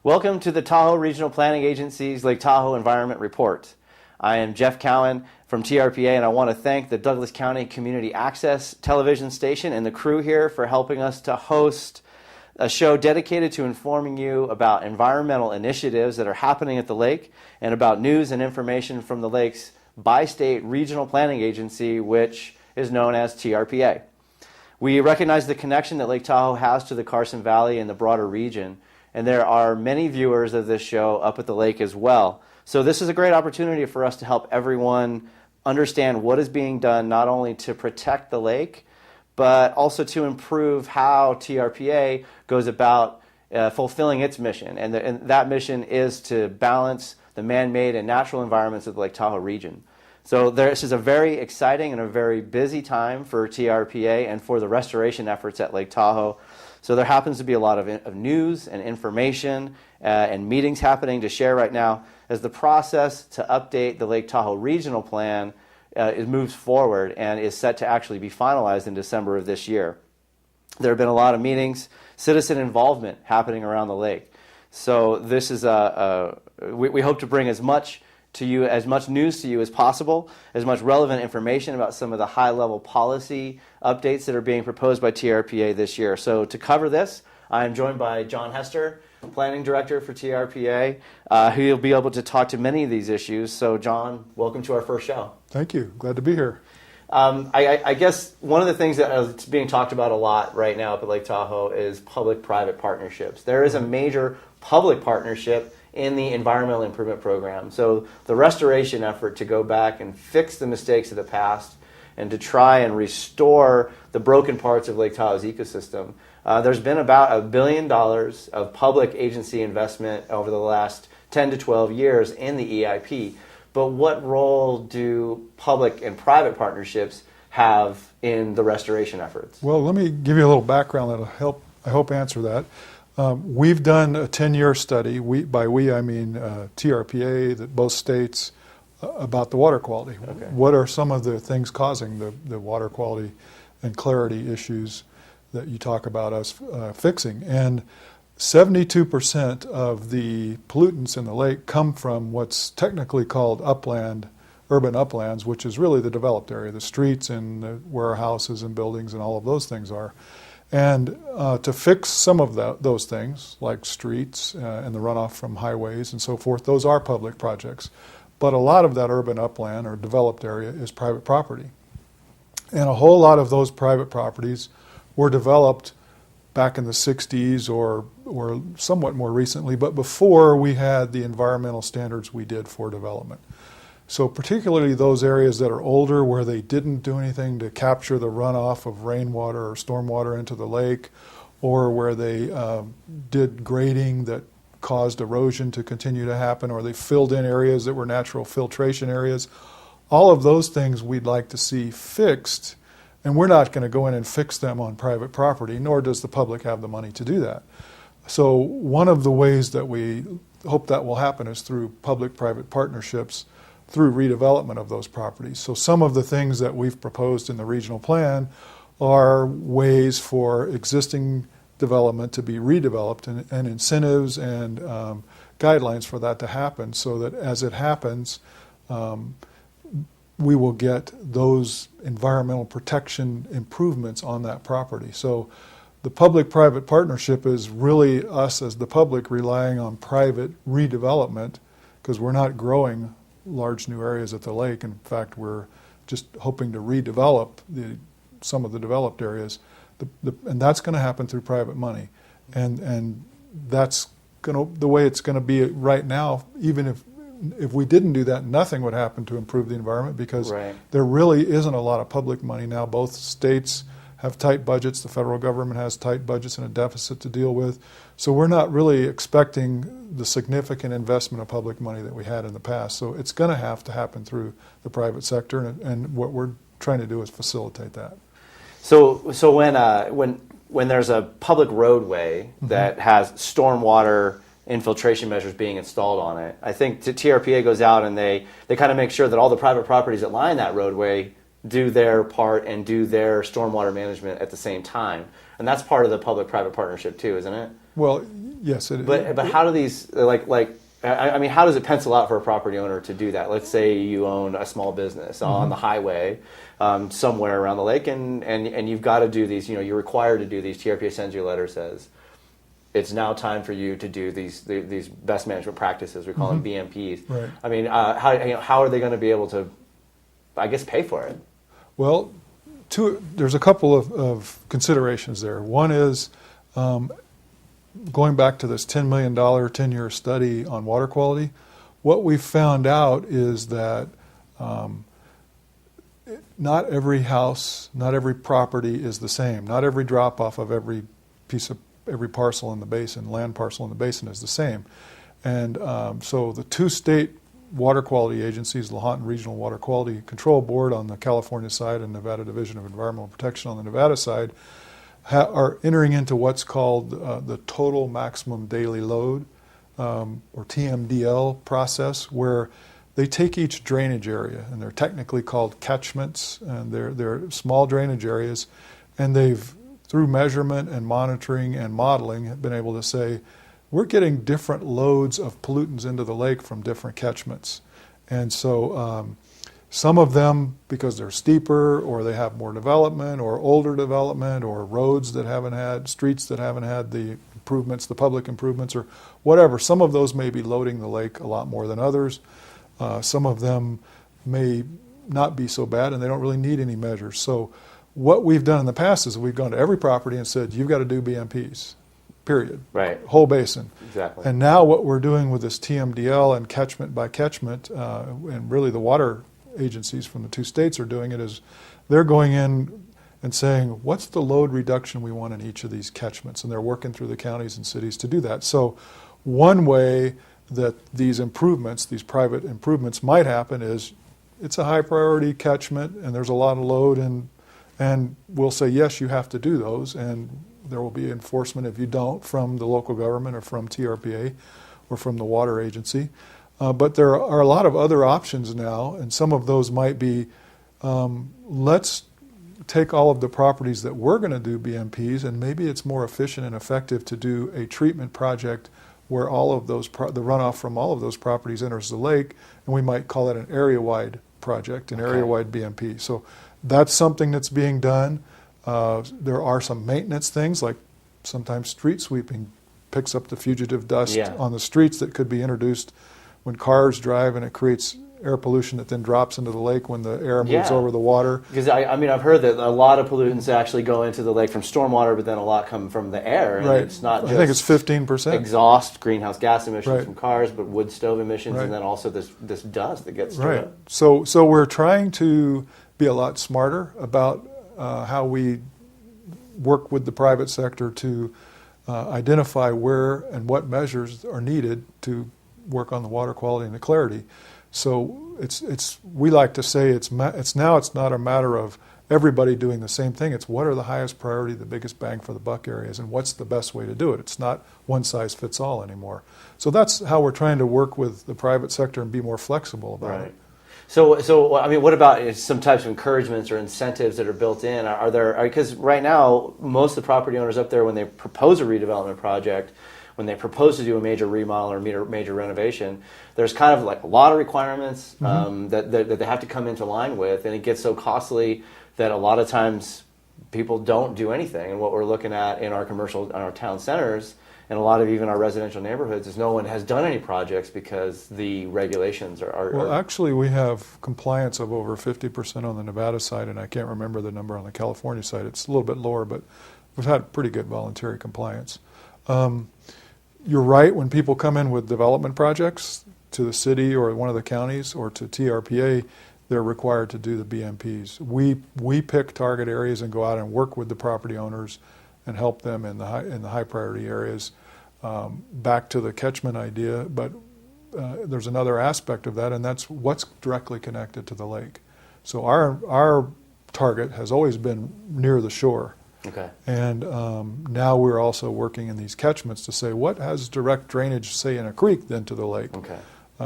Welcome to the Tahoe Regional Planning Agency's Lake Tahoe Environment Report. I am Jeff Cowan from TRPA, and I want to thank the Douglas County Community Access television station and the crew here for helping us to host a show dedicated to informing you about environmental initiatives that are happening at the lake and about news and information from the lake's bi-state regional planning agency, which is known as TRPA. We recognize the connection that Lake Tahoe has to the Carson Valley and the broader region, and there are many viewers of this show up at the lake as well. So this is a great opportunity for us to help everyone understand what is being done not only to protect the lake, but also to improve how TRPA goes about fulfilling its mission. And that mission is to balance the man-made and natural environments of the Lake Tahoe region. So this is a very exciting and a very busy time for TRPA and for the restoration efforts at Lake Tahoe. So there happens to be a lot of news and information and meetings happening to share right now as the process to update the Lake Tahoe Regional Plan moves forward and is set to actually be finalized in December of this year. There have been a lot of meetings, citizen involvement happening around the lake. So this is we hope to bring as much to you, as much news to you as possible, as much relevant information about some of the high-level policy updates that are being proposed by TRPA this year. So to cover this, I am joined by John Hester, Planning Director for TRPA, who will be able to talk to many of these issues. So John, welcome to our first show. Thank you. Glad to be here. I guess one of the things that is being talked about a lot right now up at Lake Tahoe is public-private partnerships. There is a major public partnership in the environmental improvement program. So the restoration effort to go back and fix the mistakes of the past and to try and restore the broken parts of Lake Tahoe's ecosystem. There's been about $1 billion of public agency investment over the last 10 to 12 years in the EIP. But what role do public and private partnerships have in the restoration efforts? Well, let me give you a little background that'll help, I hope, answer that. We've done a 10-year study, by we I mean TRPA, that both states, about the water quality. Okay. What are some of the things causing the water quality and clarity issues that you talk about us fixing? And 72% of the pollutants in the lake come from what's technically called upland, urban uplands, which is really the developed area, the streets and the warehouses and buildings and all of those things are. And to fix some of those things, like streets and the runoff from highways and so forth, those are public projects. But a lot of that urban upland or developed area is private property. And a whole lot of those private properties were developed back in the 60s or somewhat more recently, but before we had the environmental standards we did for development. So particularly those areas that are older where they didn't do anything to capture the runoff of rainwater or stormwater into the lake, or where they did grading that caused erosion to continue to happen, or they filled in areas that were natural filtration areas. All of those things we'd like to see fixed, and we're not going to go in and fix them on private property, nor does the public have the money to do that. So one of the ways that we hope that will happen is through public-private partnerships, through redevelopment of those properties. So some of the things that we've proposed in the regional plan are ways for existing development to be redeveloped and incentives and guidelines for that to happen, so that as it happens, we will get those environmental protection improvements on that property. So the public-private partnership is really us as the public relying on private redevelopment, because we're not growing large new areas at the lake. In fact, we're just hoping to redevelop some of the developed areas, and that's going to happen through private money, and that's the way it's going to be right now. Even if we didn't do that, nothing would happen to improve the environment, because there really isn't a lot of public money now. Both states have tight budgets. The federal government has tight budgets and a deficit to deal with. So we're not really expecting the significant investment of public money that we had in the past. So it's going to have to happen through the private sector, and what we're trying to do is facilitate that. So when there's a public roadway that has stormwater infiltration measures being installed on it, I think TRPA goes out and they kind of make sure that all the private properties that line that roadway do their part and do their stormwater management at the same time. And that's part of the public-private partnership too, isn't it? Well, Yes, But how do these I mean, how does it pencil out for a property owner to do that? Let's say you own a small business on the highway somewhere around the lake, and you've got to do these. You're required to do these. TRPA sends you a letter, says it's now time for you to do these best management practices. We call them BMPs. Right. I mean, how are they going to be able to, I guess, pay for it? Well, there's a couple of considerations there. One is going back to this $10 million 10-year study on water quality. What we found out is that not every house, not every property is the same. Not every drop-off of every parcel in the basin, land parcel in the basin is the same. And so the two state water quality agencies, Lahontan Regional Water Quality Control Board on the California side and Nevada Division of Environmental Protection on the Nevada side, are entering into what's called the total maximum daily load, or TMDL process, where they take each drainage area, and they're technically called catchments, and they're small drainage areas, and they've, through measurement and monitoring and modeling, have been able to say, we're getting different loads of pollutants into the lake from different catchments. And so some of them, because they're steeper or they have more development or older development or roads that haven't had, streets that haven't had the improvements, the public improvements or whatever, some of those may be loading the lake a lot more than others. Some of them may not be so bad and they don't really need any measures. So what we've done in the past is we've gone to every property and said, you've got to do BMPs. Period. Right. Whole basin. Exactly. And now what we're doing with this TMDL and catchment by catchment, and really the water agencies from the two states are doing it, is they're going in and saying, what's the load reduction we want in each of these catchments? And they're working through the counties and cities to do that. So one way that these improvements, these private improvements might happen is it's a high priority catchment and there's a lot of load, and we'll say, yes, you have to do those, and there will be enforcement if you don't from the local government or from TRPA or from the water agency. But there are a lot of other options now, and some of those might be, let's take all of the properties that we're going to do BMPs, and maybe it's more efficient and effective to do a treatment project where all of those the runoff from all of those properties enters the lake, and we might call it an area-wide project, an area-wide BMP. So that's something that's being done. There are some maintenance things, like sometimes street sweeping picks up the fugitive dust on the streets that could be introduced when cars drive, and it creates air pollution that then drops into the lake when the air moves over the water. Because I mean, I've heard that a lot of pollutants actually go into the lake from stormwater, but then a lot come from the air. And it's not just, I think it's 15%. Exhaust, greenhouse gas emissions from cars, but wood stove emissions, and then also this dust that gets stored up. So we're trying to be a lot smarter about how we work with the private sector to identify where and what measures are needed to work on the water quality and the clarity. So we like to say it's not a matter of everybody doing the same thing. It's what are the highest priority, the biggest bang for the buck areas, and what's the best way to do it. It's not one size fits all anymore. So that's how we're trying to work with the private sector and be more flexible about it. So I mean, what about some types of encouragements or incentives that are built in? Are there, because right now most of the property owners up there, when they propose a redevelopment project, when they propose to do a major remodel or major renovation, there's kind of like a lot of requirements that they have to come into line with, and it gets so costly that a lot of times people don't do anything. And what we're looking at in our our town centers, and a lot of even our residential neighborhoods, is no one has done any projects because the regulations are... Well, actually, we have compliance of over 50% on the Nevada side, and I can't remember the number on the California side. It's a little bit lower, but we've had pretty good voluntary compliance. You're right, when people come in with development projects to the city or one of the counties or to TRPA, they're required to do the BMPs. We pick target areas and go out and work with the property owners and help them in the high priority areas. Back to the catchment idea, but there's another aspect of that, and that's what's directly connected to the lake. So our target has always been near the shore. Okay. And now we're also working in these catchments to say what has direct drainage, say in a creek, then to the lake. Okay.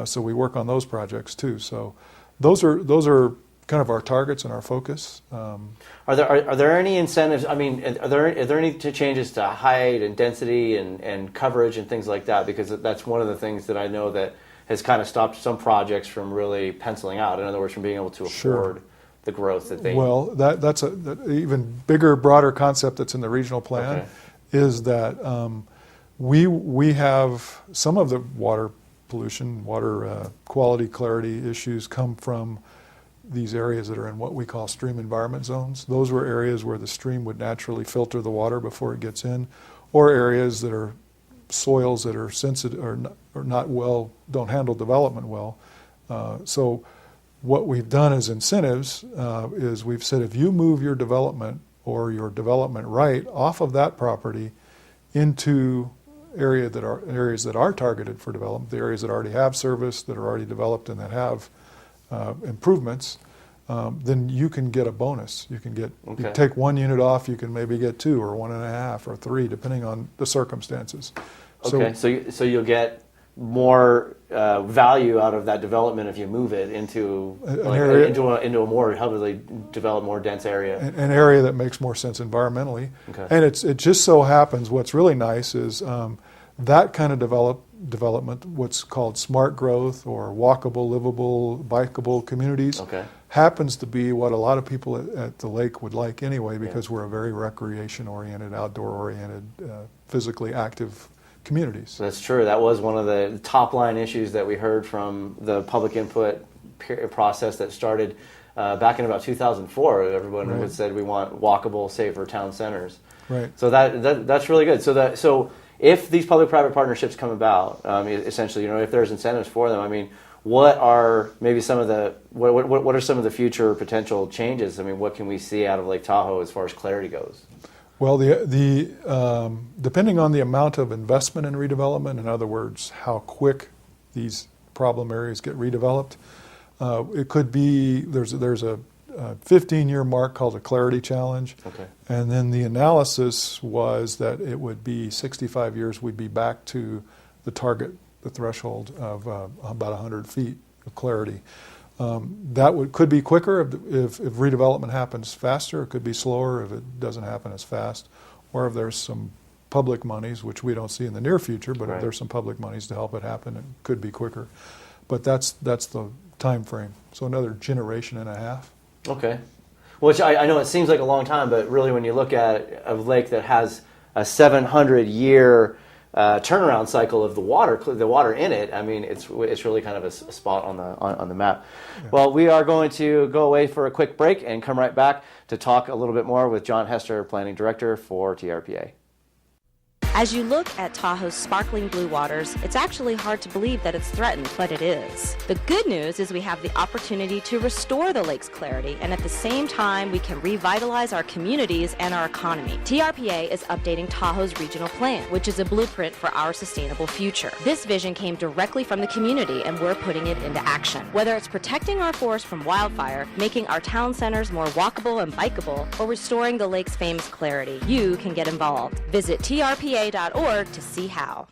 So we work on those projects too. So those are kind of our targets and our focus. Are there any incentives? I mean, are there any changes to height and density and coverage and things like that? Because that's one of the things that I know that has kind of stopped some projects from really penciling out. In other words, from being able to afford the growth that they. Well, that's an even bigger, broader concept that's in the regional plan. Is that we have some of the water pollution, water quality, clarity issues come from these areas that are in what we call stream environment zones. Those were areas where the stream would naturally filter the water before it gets in, or areas that are soils that are sensitive or not well, don't handle development well. So what we've done as incentives is we've said if you move your development or your development right off of that property into areas that are targeted for development, the areas that already have service, that are already developed and that have improvements, then you can get a bonus. You can get you take 1 unit off, you can maybe get 2 or 1.5 or 3, depending on the circumstances. Okay, so you'll get more value out of that development if you move it into into a more heavily developed, more dense area. An area that makes more sense environmentally. Okay. And it just so happens what's really nice is that kind of development, what's called smart growth or walkable, livable, bikeable communities, happens to be what a lot of people at the lake would like anyway, because we're a very recreation-oriented, outdoor-oriented, physically active communities. That's true. That was one of the top line issues that we heard from the public input process that started back in about 2004. Everyone had said we want walkable, safer town centers. Right. So that's really good. So if these public-private partnerships come about, essentially, if there's incentives for them, I mean, what are maybe some of the what are some of the future potential changes? I mean, what can we see out of Lake Tahoe as far as clarity goes? Well, the depending on the amount of investment in redevelopment, in other words, how quick these problem areas get redeveloped, it could be there's a 15-year mark called a clarity challenge, and then the analysis was that it would be 65 years we'd be back to the target, the threshold of about 100 feet of clarity. That could be quicker if redevelopment happens faster. It could be slower if it doesn't happen as fast, or if there's some public monies, which we don't see in the near future, but if there's some public monies to help it happen, it could be quicker. But that's the time frame. So another generation and a half. Okay. Which I know it seems like a long time, but really when you look at a lake that has a 700-year turnaround cycle of the water in it, I mean, it's really kind of a spot on the map. Yeah. Well, we are going to go away for a quick break and come right back to talk a little bit more with John Hester, Planning Director for TRPA. As you look at Tahoe's sparkling blue waters, it's actually hard to believe that it's threatened, but it is. The good news is we have the opportunity to restore the lake's clarity, and at the same time, we can revitalize our communities and our economy. TRPA is updating Tahoe's regional plan, which is a blueprint for our sustainable future. This vision came directly from the community, and we're putting it into action. Whether it's protecting our forests from wildfire, making our town centers more walkable and bikeable, or restoring the lake's famous clarity, you can get involved. Visit TRPA.org to see how.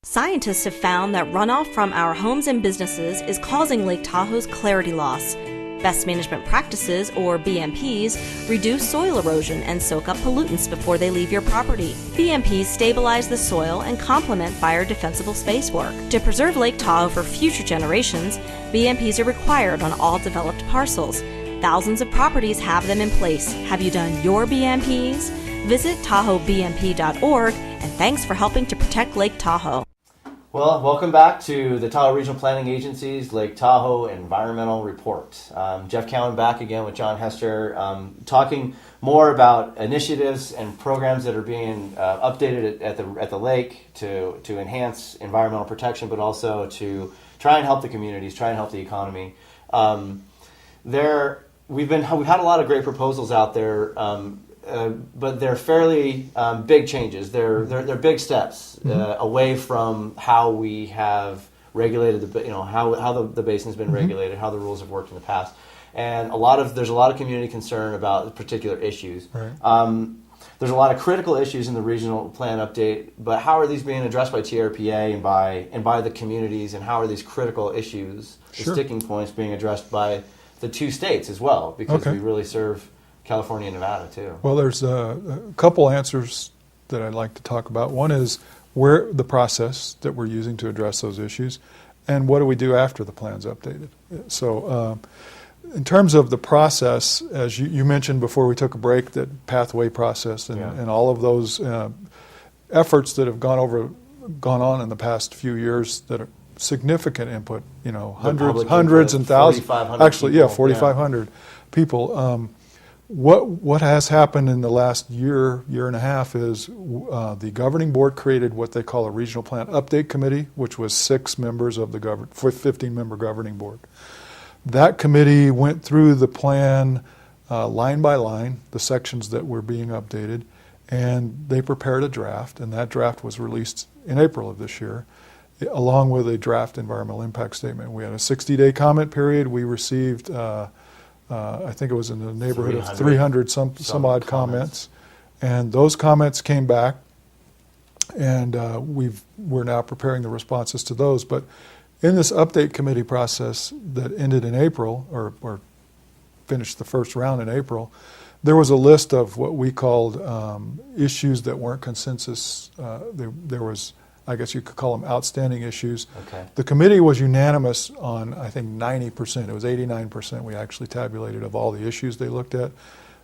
Scientists have found that runoff from our homes and businesses is causing Lake Tahoe's clarity loss. Best management practices, or BMPs, reduce soil erosion and soak up pollutants before they leave your property. BMPs stabilize the soil and complement biodefensible space work. To preserve Lake Tahoe for future generations, BMPs are required on all developed parcels. Thousands of properties have them in place. Have you done your BMPs? Visit TahoeBMP.org, and thanks for helping to protect Lake Tahoe. Well, welcome back to the Tahoe Regional Planning Agency's Lake Tahoe Environmental Report. Jeff Cowan back again with John Hester, talking more about initiatives and programs that are being updated at the lake to enhance environmental protection, but also to try and help the communities, try and help the economy. We've had a lot of great proposals out there. But they're fairly big changes. They're big steps away from how we have regulated how the basin's been regulated, how the rules have worked in the past, and there's a lot of community concern about particular issues. Right. There's a lot of critical issues in the regional plan update, but how are these being addressed by TRPA and by the communities, and how are these critical issues, the sticking points, being addressed by the two states as well, because Okay. we really serve California and Nevada too. Well, there's a couple answers that I'd like to talk about. One is where the process that we're using to address those issues, and what do we do after the plan's updated. So in terms of the process, as you mentioned before we took a break, that pathway process and all of those efforts that have gone on in the past few years that are significant input, hundreds and thousands. 4,500 Actually, people, 4,500 people. What has happened in the last year and a half is the governing board created what they call a regional plan update committee, which was 6 members of the 15-member governing board. That committee went through the plan line by line, the sections that were being updated, and they prepared a draft, and that draft was released in April of this year, along with a draft environmental impact statement. We had a 60-day comment period. We received I think it was in the neighborhood of 300 some odd comments. And those comments came back, and we're now preparing the responses to those. But in this update committee process that ended in April, or finished the first round in April, there was a list of what we called issues that weren't consensus. There was, I guess you could call them outstanding issues. Okay. The committee was unanimous on, I think, 90%. It was 89% we actually tabulated of all the issues they looked at.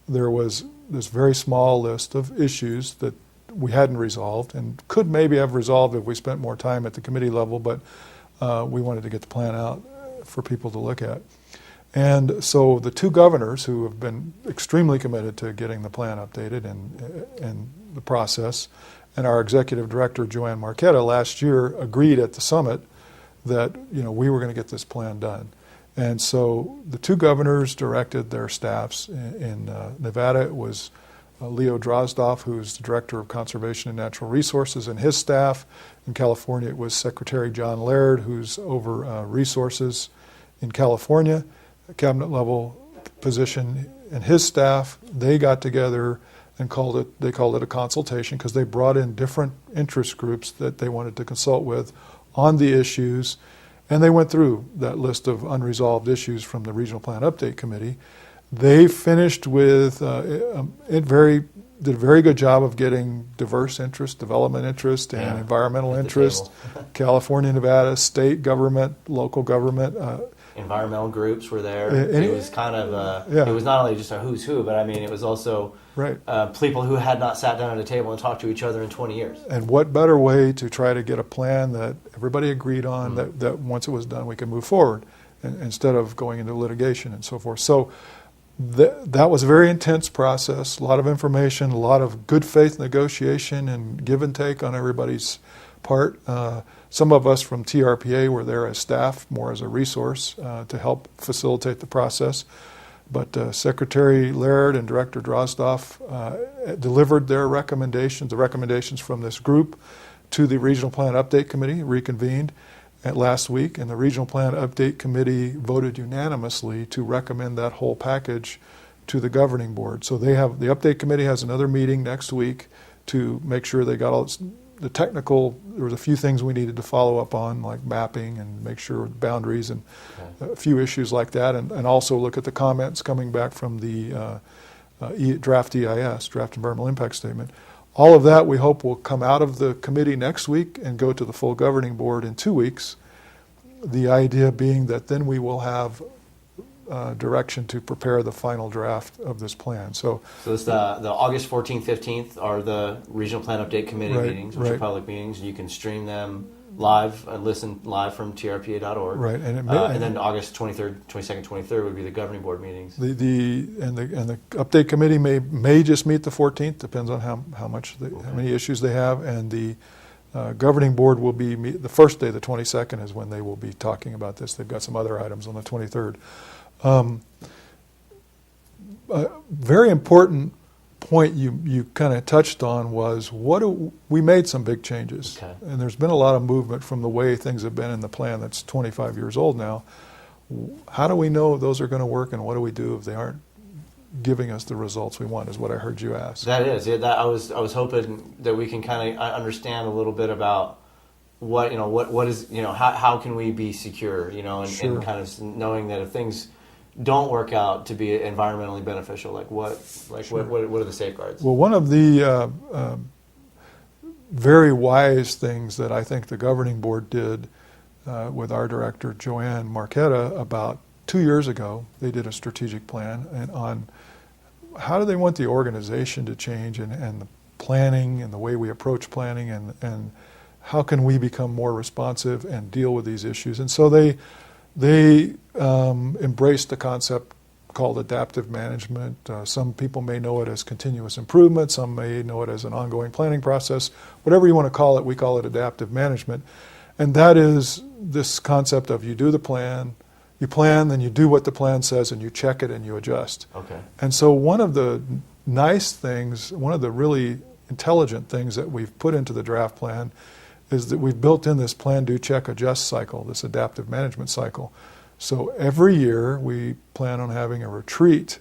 There was this very small list of issues that we hadn't resolved and could maybe have resolved if we spent more time at the committee level, but we wanted to get the plan out for people to look at. And so the 2 governors who have been extremely committed to getting the plan updated and the process, and our executive director, Joanne Marquetta, last year agreed at the summit that we were going to get this plan done. And so the 2 governors directed their staffs. In Nevada, it was Leo Drozdoff, who's the director of Conservation and Natural Resources, and his staff. In California, it was Secretary John Laird, who's over resources in California, a cabinet-level position, and his staff. They got together and they called it a consultation because they brought in different interest groups that they wanted to consult with on the issues, and they went through that list of unresolved issues from the Regional Plan Update Committee. They finished with did a very good job of getting diverse interest, development interest, and environmental interest, California, Nevada, state government, local government. Environmental groups were there. It was kind of it was not only just a who's who, but I mean it was also people who had not sat down at a table and talked to each other in 20 years. And what better way to try to get a plan that everybody agreed on, that once it was done we could move forward instead of going into litigation and so forth. So that was a very intense process, a lot of information, a lot of good faith negotiation and give and take on everybody's part. Some of us from TRPA were there as staff, more as a resource to help facilitate the process. But Secretary Laird and Director Drozdoff delivered their recommendations, the recommendations from this group, to the Regional Plan Update Committee, reconvened last week, and the Regional Plan Update Committee voted unanimously to recommend that whole package to the governing board. So the Update Committee has another meeting next week to make sure they got all the technical. There was a few things we needed to follow up on, like mapping and make sure boundaries and a few issues like that, and also look at the comments coming back from the draft EIS, draft environmental impact statement. All of that we hope will come out of the committee next week and go to the full governing board in 2 weeks. The idea being that then we will have direction to prepare the final draft of this plan. So it's the August 14th, 15th are the Regional Plan Update Committee meetings, which are public meetings, and you can stream them live and listen live from trpa.org. Right, and then August 23rd, 22nd, 23rd would be the governing board meetings. The update committee may just meet the 14th, depends on how many issues they have, and the governing board will be the first day, the 22nd, is when they will be talking about this. They've got some other items on the 23rd. A very important point you kind of touched on was we made some big changes, and there's been a lot of movement from the way things have been in the plan that's 25 years old now. How do we know if those are going to work, and what do we do if they aren't giving us the results we want? Is what I heard you ask. That is, I was hoping that we can kind of understand a little bit about what is how can we be secure, and kind of knowing that if things don't work out to be environmentally beneficial? Like what are the safeguards? Well, one of the very wise things that I think the governing board did with our director, Joanne Marquetta, about 2 years ago, they did a strategic plan and on how do they want the organization to change and the planning and the way we approach planning and how can we become more responsive and deal with these issues. And so they embraced the concept called adaptive management. Some people may know it as continuous improvement. Some may know it as an ongoing planning process. Whatever you want to call it, we call it adaptive management. And that is this concept of you do the plan, you plan, then you do what the plan says, and you check it and you adjust. Okay. And so one of the nice things, one of the really intelligent things that we've put into the draft plan is that we've built in this plan, do, check, adjust cycle, this adaptive management cycle. So every year we plan on having a retreat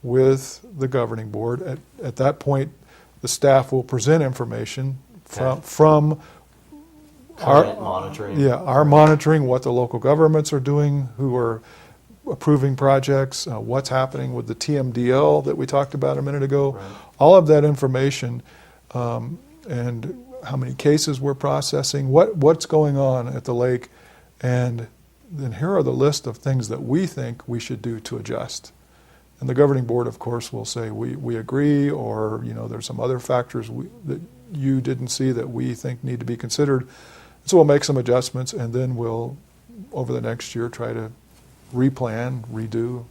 with the governing board. At that point, the staff will present information from our monitoring. Yeah, our monitoring, what the local governments are doing, who are approving projects, what's happening with the TMDL that we talked about a minute ago. Right. All of that information and how many cases we're processing, what's going on at the lake, and then here are the list of things that we think we should do to adjust. And the governing board, of course, will say we agree, or there's some other factors that you didn't see that we think need to be considered. So we'll make some adjustments, and then we'll, over the next year, try to replan, redo,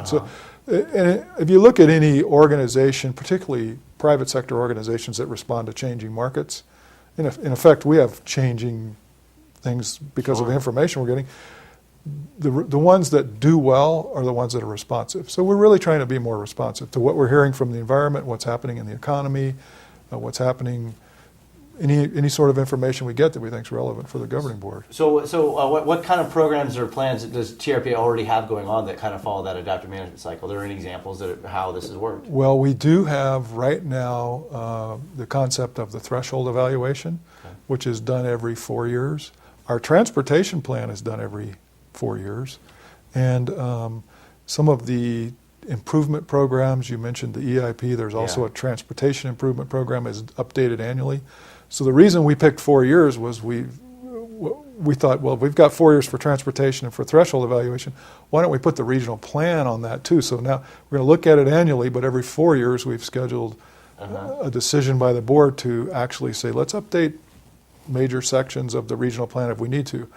so. And if you look at any organization, particularly private sector organizations that respond to changing markets, in effect, we have changing things because of the information we're getting. The ones that do well are the ones that are responsive. So we're really trying to be more responsive to what we're hearing from the environment, what's happening in the economy, what's happening, any sort of information we get that we think is relevant for the governing board. So what kind of programs or plans does TRPA already have going on that kind of follow that adaptive management cycle? Are there any examples of how this has worked? Well, we do have right now the concept of the threshold evaluation, which is done every 4 years. Our transportation plan is done every 4 years. And some of the improvement programs, you mentioned the EIP, there's also a transportation improvement program is updated annually. So the reason we picked 4 years was we thought, well, we've got 4 years for transportation and for threshold evaluation, why don't we put the regional plan on that too? So now we're going to look at it annually, but every 4 years we've scheduled a decision by the board to actually say, let's update major sections of the regional plan if we need to.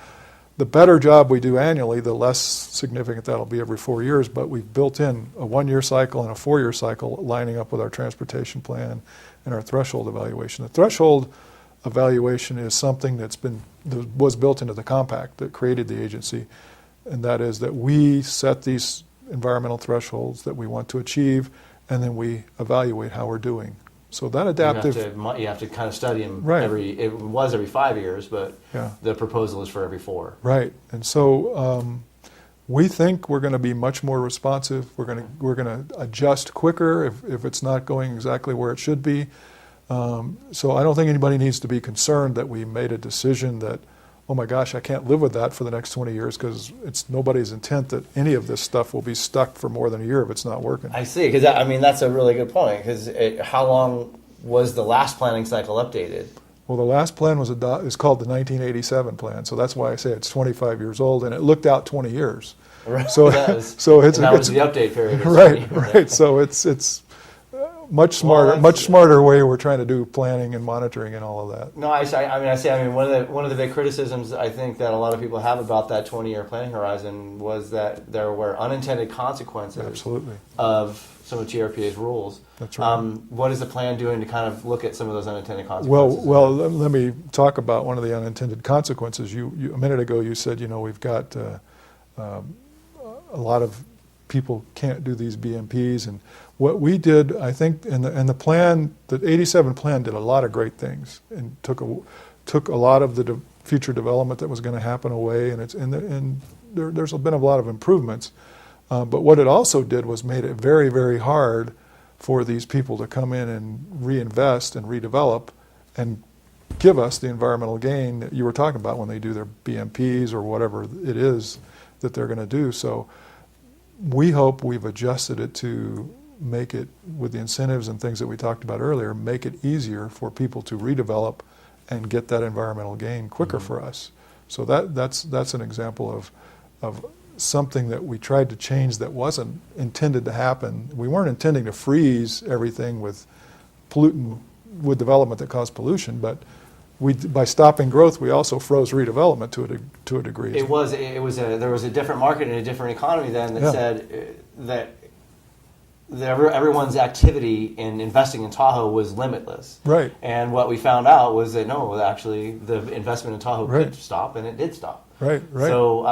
The better job we do annually, the less significant that'll be every 4 years, but we've built in a 1 year cycle and a 4 year cycle lining up with our transportation plan and our threshold evaluation. The threshold evaluation is something that was built into the compact that created the agency, and that is that we set these environmental thresholds that we want to achieve, and then we evaluate how we're doing. So that adaptive... You have to kind of study them it was every 5 years, but the proposal is for every 4. Right. And so we think we're going to be much more responsive. We're going to adjust quicker if it's not going exactly where it should be. So I don't think anybody needs to be concerned that we made a decision that, oh my gosh, I can't live with that for the next 20 years, because it's nobody's intent that any of this stuff will be stuck for more than a year if it's not working. I see, because that's a really good point, because how long was the last planning cycle updated? Well, the last plan is called the 1987 plan, so that's why I say it's 25 years old, and it looked out 20 years. Right. So, that was the update period. Right. So it's much smarter, smarter way we're trying to do planning and monitoring and all of that. No, I see. One of the big criticisms I think that a lot of people have about that 20-year planning horizon was that there were unintended consequences Absolutely. of some of TRPA's rules. That's right. What is the plan doing to kind of look at some of those unintended consequences? Well, let me talk about one of the unintended consequences. You a minute ago you said, we've got a lot of people can't do these BMPs, and what we did, I think, in the plan, the 87 plan did a lot of great things and took a lot of the future development that was going to happen away, and there's been a lot of improvements. But what it also did was made it very, very hard for these people to come in and reinvest and redevelop and give us the environmental gain that you were talking about when they do their BMPs or whatever it is that they're going to do. So we hope we've adjusted it to make it, with the incentives and things that we talked about earlier, make it easier for people to redevelop and get that environmental gain quicker for us. So that's an example of something that we tried to change that wasn't intended to happen. We weren't intending to freeze everything with development that caused pollution, but by stopping growth, we also froze redevelopment to a degree. There was a different market and a different economy then that said that everyone's activity in investing in Tahoe was limitless. Right. And what we found out was that no, actually the investment in Tahoe could stop, and it did stop. Right. So,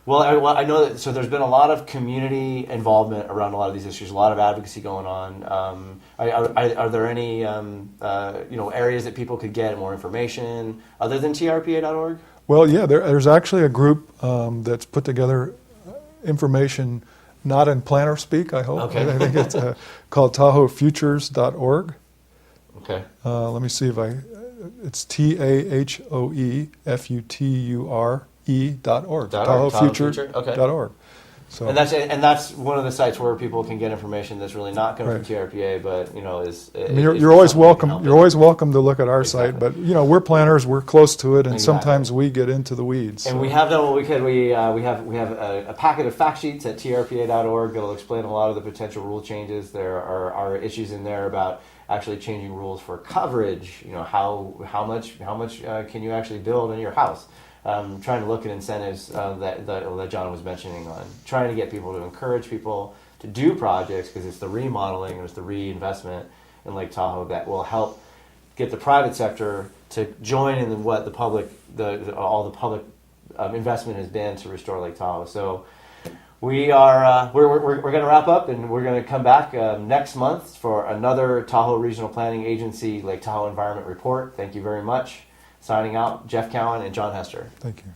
I know that. So there's been a lot of community involvement around a lot of these issues, a lot of advocacy going on. Are there any areas that people could get more information other than TRPA.org? Well, yeah, there's actually a group that's put together information, not in planner speak, I hope. Okay. I think it's called TahoeFutures.org. Okay. Let me see if it's TahoeFuture.org. TahoeFuture.org. So. And that's one of the sites where people can get information that's really not coming from TRPA, but you're always welcome. You're always welcome to look at our site, but we're planners. We're close to it, and sometimes we get into the weeds. And we have done what we could. We have a packet of fact sheets at TRPA.org that'll explain a lot of the potential rule changes. There are issues in there about actually changing rules for coverage. How much can you actually build in your house? Trying to look at incentives that John was mentioning on trying to get people to encourage people to do projects, because it's the remodeling or it's the reinvestment in Lake Tahoe that will help get the private sector to join in what the public investment has been to restore Lake Tahoe. So we're going to wrap up, and we're going to come back next month for another Tahoe Regional Planning Agency Lake Tahoe Environment Report. Thank you very much. Signing out, Jeff Cowan and John Hester. Thank you.